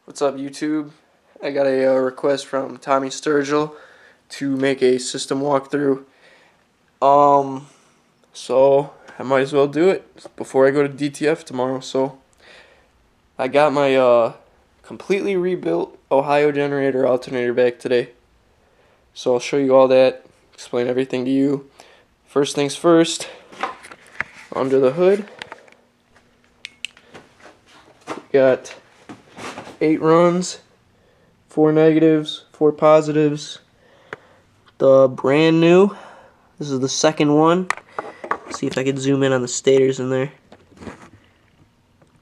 What's up, YouTube? I got a request from Tommy Sturgill to make a system walkthrough. So I might as well do it before I go to DTF tomorrow. So I got my completely rebuilt Ohio generator alternator back today. So I'll show you all that, explain everything to you. First things first, under the hood, we got 8 runs, 4 negatives, 4 positives. The brand new, this is the second one. See if I can zoom in on the stators in there.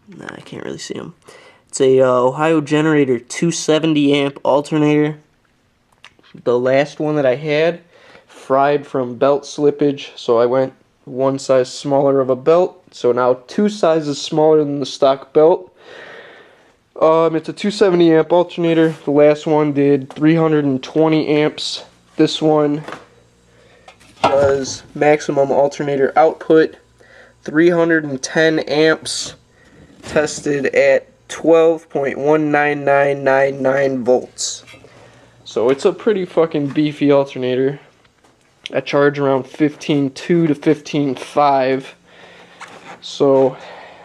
Nah, I can't really see them. It's a Ohio generator 270 amp alternator. The last one that I had fried from belt slippage, so I went one size smaller of a belt. So now 2 sizes smaller than the stock belt. It's a 270 amp alternator. The last one did 320 amps. This one does maximum alternator output 310 amps, tested at 12.19999 volts. So it's a pretty fucking beefy alternator. I charge around 15.2 to 15.5. So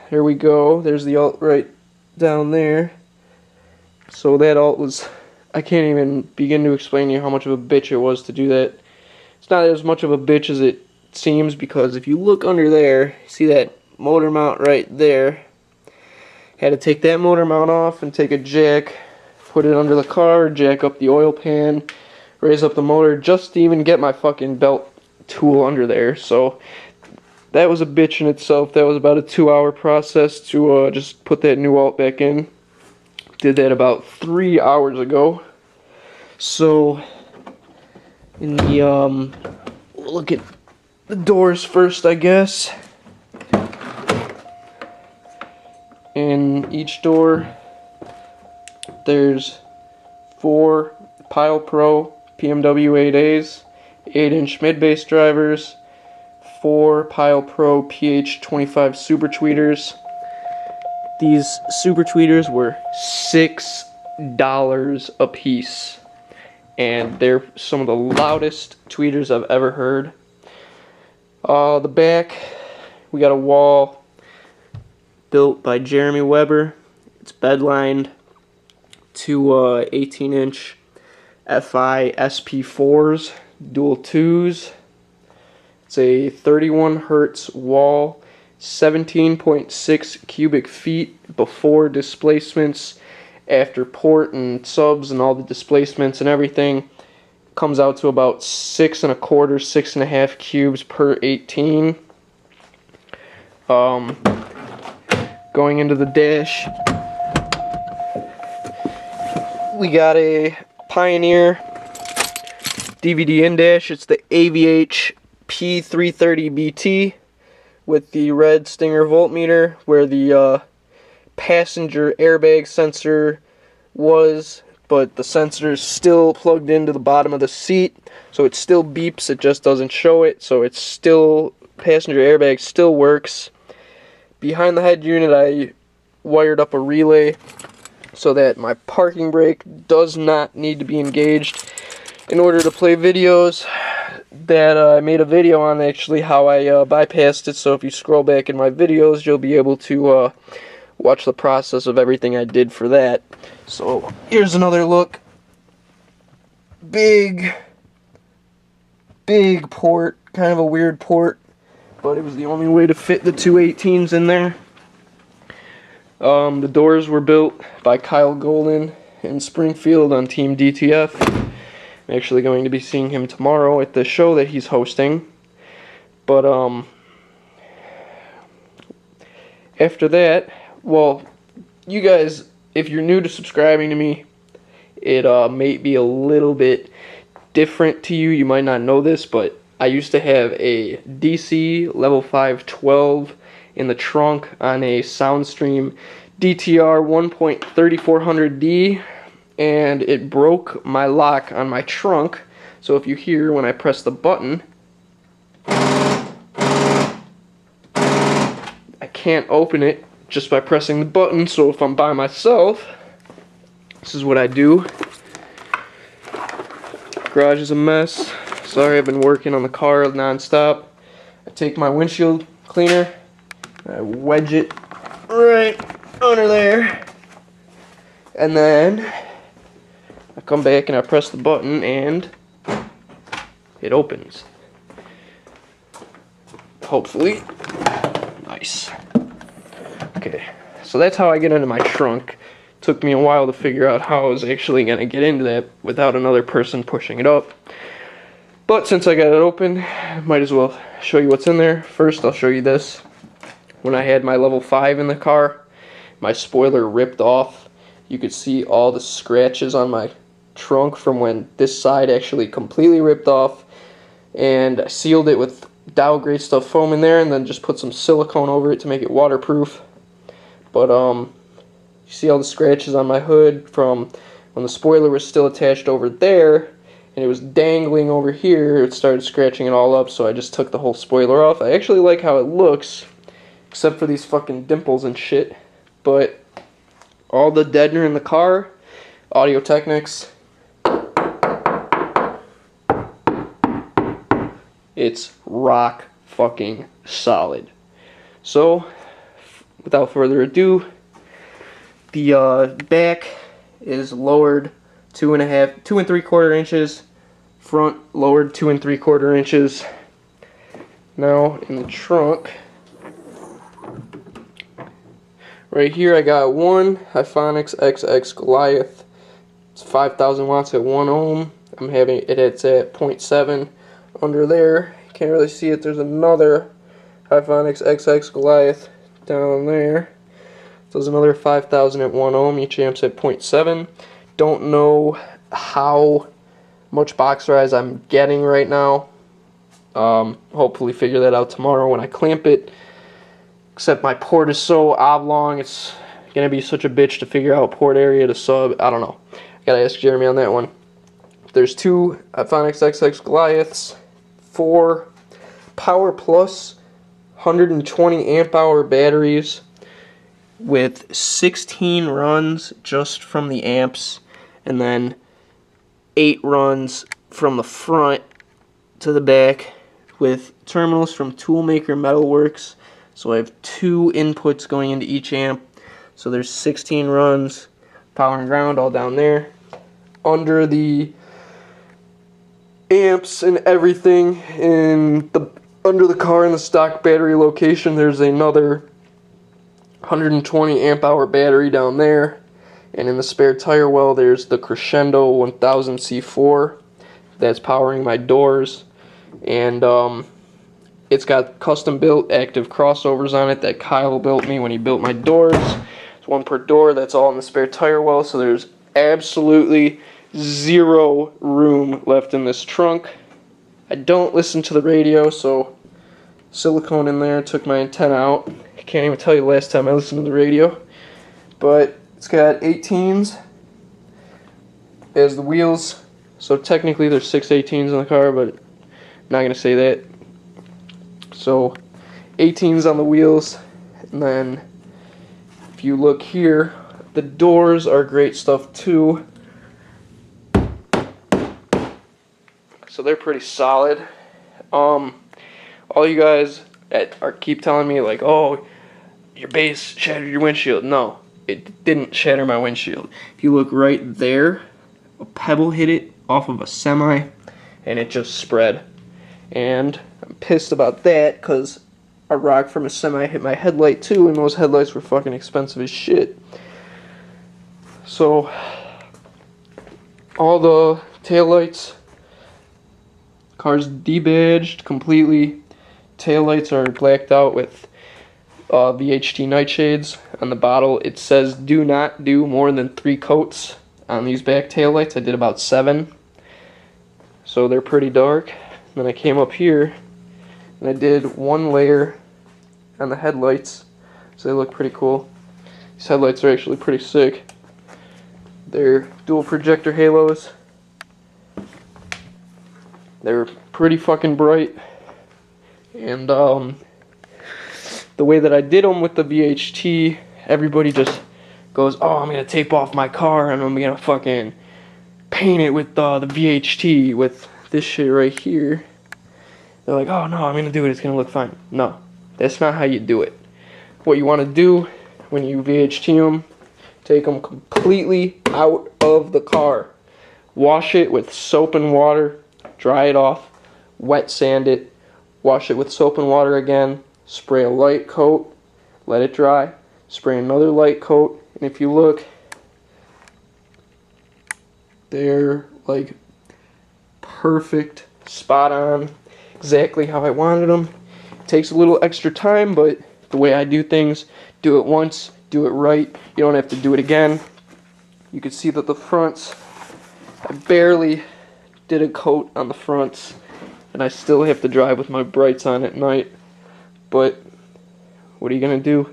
here we go. There's the alt right down there. So that alt was, I can't even begin to explain to you how much of a bitch it was to do that. It's not as much of a bitch as it seems, because if you look under there, see that motor mount right there? Had to take that motor mount off and take a jack, put it under the car, jack up the oil pan, raise up the motor just to even get my fucking belt tool under there. So that was a bitch in itself. That was about a 2-hour process to just put that new alt back in. Did that about 3 hours ago. So in the we'll look at the doors first, I guess. In each door there's 4 Pile Pro PMW 8As, 8-inch mid-bass drivers, 4 Pile Pro PH25 super tweeters. These super tweeters were $6 a piece, and they're some of the loudest tweeters I've ever heard. The back, we got a wall built by Jeremy Weber. It's bed lined, 2 18-inch FI SP4s, dual 2s. It's a 31 hertz wall, 17.6 cubic feet before displacements, after port and subs and all the displacements and everything. Comes out to about 6 1/4, 6.5 cubes per 18. Going into the dash, we got a Pioneer DVD in-dash. It's the AVH P330BT with the red Stinger voltmeter where the passenger airbag sensor was, but the sensor is still plugged into the bottom of the seat, so it still beeps, it just doesn't show it, so it's still, passenger airbag still works. Behind the head unit I wired up a relay so that my parking brake does not need to be engaged in order to play videos that I made a video on, actually, how I bypassed it. So if you scroll back in my videos, you'll be able to watch the process of everything I did for that. So here's another look. Big port, kind of a weird port, but it was the only way to fit the 2 18s in there. The doors were built by Kyle Golden in Springfield on Team DTF. I'm actually going to be seeing him tomorrow at the show that he's hosting. But after that, well, you guys, if you're new to subscribing to me, it may be a little bit different to you. You might not know this, but I used to have a DC level 5 12 in the trunk on a Soundstream DTR 1.3400D, and it broke my lock on my trunk. So if you hear when I press the button, I can't open it just by pressing the button. So if I'm by myself, This is what I do. Garage is a mess. Sorry, I've been working on the car non-stop. I take my windshield cleaner, I wedge it right under there, and then I come back and I press the button and it opens. Hopefully. Nice. Okay, so that's how I get into my trunk. Took me a while to figure out how I was actually going to get into that without another person pushing it up. But since I got it open, I might as well show you what's in there. First, I'll show you this. When I had my level 5 in the car, my spoiler ripped off. You could see all the scratches on my trunk from when this side actually completely ripped off. And I sealed it with Dow Great Stuff foam in there and then just put some silicone over it to make it waterproof. But you see all the scratches on my hood from when the spoiler was still attached over there and it was dangling over here. It started scratching it all up, so I just took the whole spoiler off. I actually like how it looks, except for these fucking dimples and shit. But all the deadener in the car, Audio Technics, it's rock fucking solid. So, without further ado, the back is lowered 2 3/4 inches. Front lowered 2 3/4 inches. Now in the trunk, right here I got one Hyphonics XX Goliath. It's 5,000 watts at 1 ohm. I'm having it. It's at 0.7. Under there, you can't really see it. There's another Hyphonics XX Goliath down there. So there's another 5,000 at 1 ohm. Each amp's at 0.7. Don't know how much box rise I'm getting right now. Hopefully figure that out tomorrow when I clamp it. Except my port is so oblong, it's gonna be such a bitch to figure out port area to sub. I don't know. I gotta ask Jeremy on that one. There's 2 Hyphonics XX Goliaths, 4 Power Plus 120 amp hour batteries with 16 runs just from the amps, and then 8 runs from the front to the back with terminals from Toolmaker Metalworks. So I have 2 inputs going into each amp. So there's 16 runs, power and ground all down there. Under the amps and everything under the car in the stock battery location, there's another 120 amp hour battery down there. And in the spare tire well, there's the Crescendo 1000 C4 that's powering my doors. And it's got custom built active crossovers on it that Kyle built me when he built my doors. It's 1 per door. That's all in the spare tire well, so there's absolutely 0 room left in this trunk. I don't listen to the radio, so silicone in there took my antenna out. I can't even tell you the last time I listened to the radio. But it's got 18s as the wheels, so technically there's 6 18s in the car, but I'm not going to say that. So 18s on the wheels, and then if you look here, the doors are great stuff too. So they're pretty solid. All you guys keep telling me like, oh, your base shattered your windshield. No, it didn't shatter my windshield. If you look right there, a pebble hit it off of a semi, and it just spread. And I'm pissed about that because a rock from a semi hit my headlight too, and those headlights were fucking expensive as shit. So all the taillights, car's debadged completely. Taillights are blacked out with VHT nightshades. On the bottle it says do not do more than 3 coats on these back taillights. I did about 7, so they're pretty dark. Then I came up here and I did 1 layer on the headlights, so they look pretty cool. These headlights are actually pretty sick. They're dual projector halos. They're pretty fucking bright. And the way that I did them with the VHT, everybody just goes, oh, I'm gonna tape off my car and I'm gonna fucking paint it with the VHT with this shit right here. They're like, oh no, I'm gonna do it, it's gonna look fine. No, that's not how you do it. What you wanna do when you VHT them, take them completely out of the car. Wash it with soap and water, dry it off, wet sand it, wash it with soap and water again, spray a light coat, let it dry, spray another light coat, and if you look, they're like perfect, spot on, exactly how I wanted them. It takes a little extra time, but the way I do things, do it once, do it right, you don't have to do it again. You can see that the fronts, I barely did a coat on the fronts, and I still have to drive with my brights on at night, but what are you gonna do?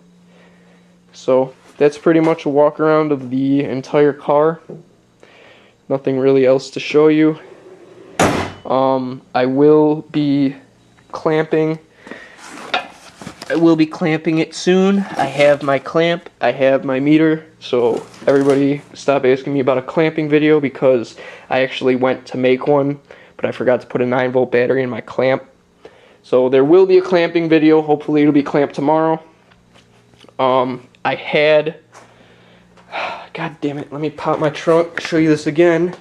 So that's pretty much a walk around of the entire car. Nothing really else to show you. I will be clamping it soon. I have my clamp, I have my meter, so everybody stop asking me about a clamping video because I actually went to make one, but I forgot to put a 9-volt battery in my clamp. So there will be a clamping video, hopefully it'll be clamped tomorrow. I had, god damn it, let me pop my trunk, show you this again.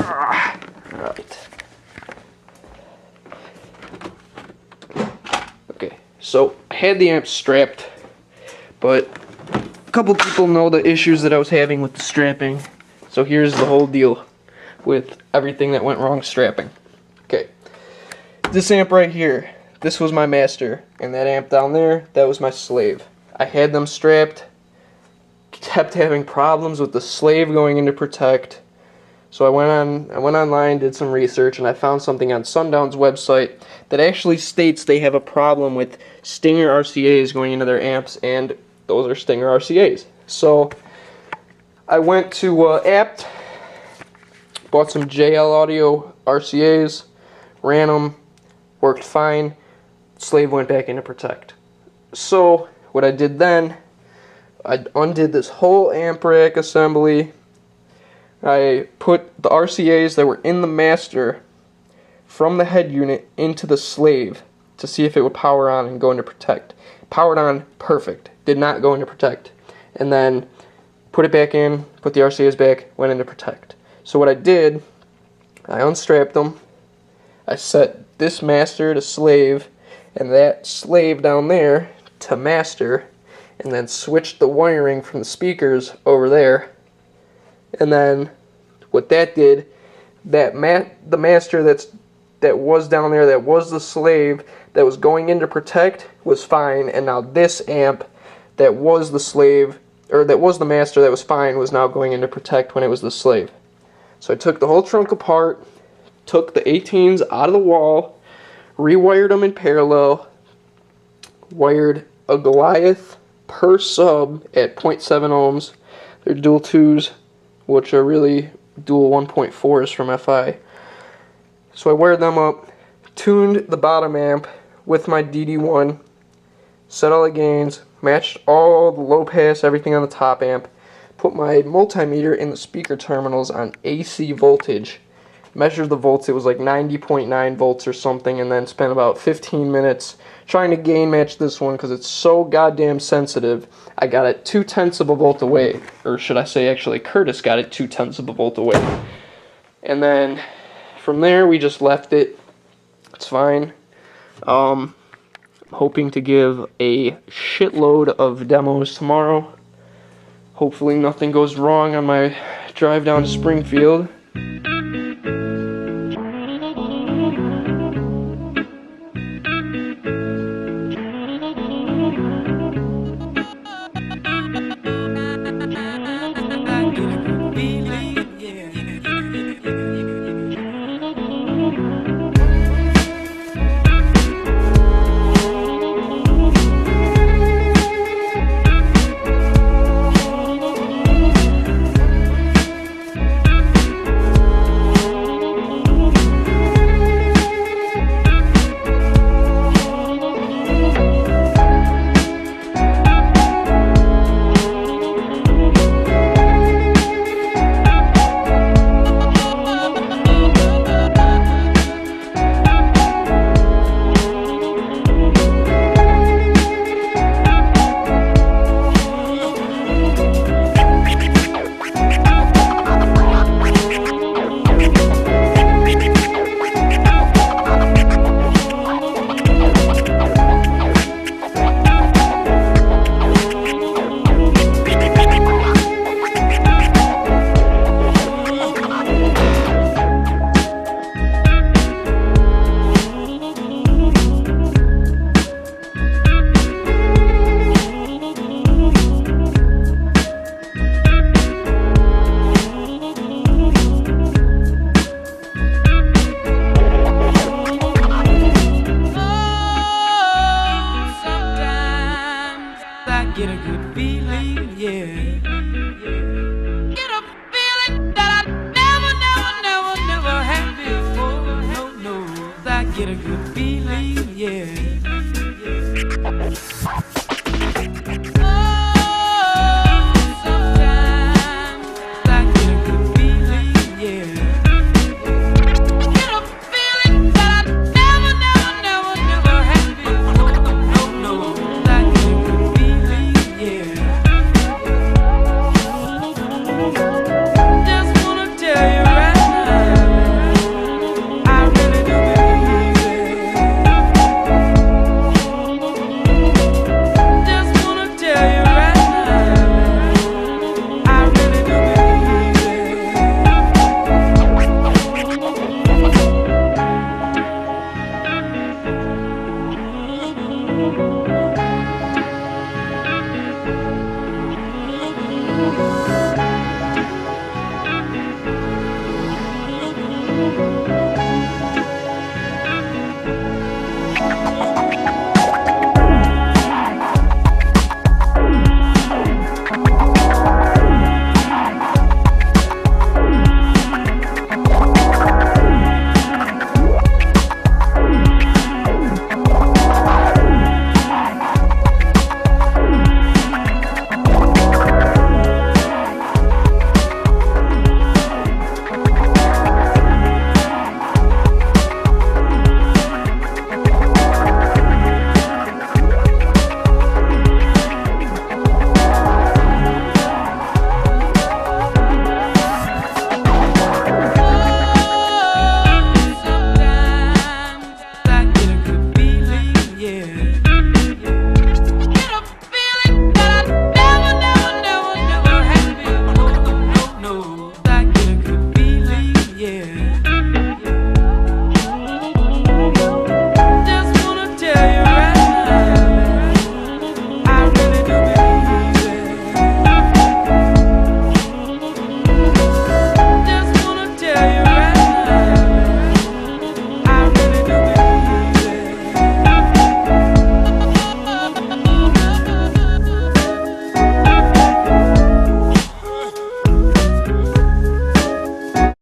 Alright. Okay, so I had the amp strapped, but a couple people know the issues that I was having with the strapping. So here's the whole deal with everything that went wrong strapping. Okay, this amp right here, this was my master, and that amp down there, that was my slave. I had them strapped, kept having problems with the slave going into protect. So I went online, did some research, and I found something on Sundown's website that actually states they have a problem with Stinger RCAs going into their amps, and those are Stinger RCAs. So I went to Apt, bought some JL Audio RCAs, ran them, worked fine. Slave went back into protect. So what I did then, I undid this whole amp rack assembly. I put the RCAs that were in the master from the head unit into the slave to see if it would power on and go into protect. Powered on, perfect. Did not go into protect. And then put it back in, put the RCAs back, went into protect. So what I did, I unstrapped them. I set this master to slave and that slave down there to master, and then switched the wiring from the speakers over there. And then what that did, the master that was down there, that was the slave, that was going into protect, was fine, and now this amp that was the slave, or that was the master that was fine, was now going into protect when it was the slave. So I took the whole trunk apart, took the 18s out of the wall, rewired them in parallel, wired a Goliath per sub at 0.7 ohms. They're dual 2s, which are really dual 1.4s from FI. So I wired them up, tuned the bottom amp with my DD1, set all the gains, matched all the low pass, everything on the top amp, put my multimeter in the speaker terminals on AC voltage, measured the volts, it was like 90.9 volts or something, and then spent about 15 minutes trying to gain match this one because it's so goddamn sensitive. I got it 0.2 of a volt away, or should I say actually Curtis got it 0.2 of a volt away. And then from there we just left it. It's fine. I'm hoping to give a shitload of demos tomorrow. Hopefully nothing goes wrong on my drive down to Springfield. good feeling, yeah. Get a feeling that I never had before. No, no, I get a good feeling, yeah.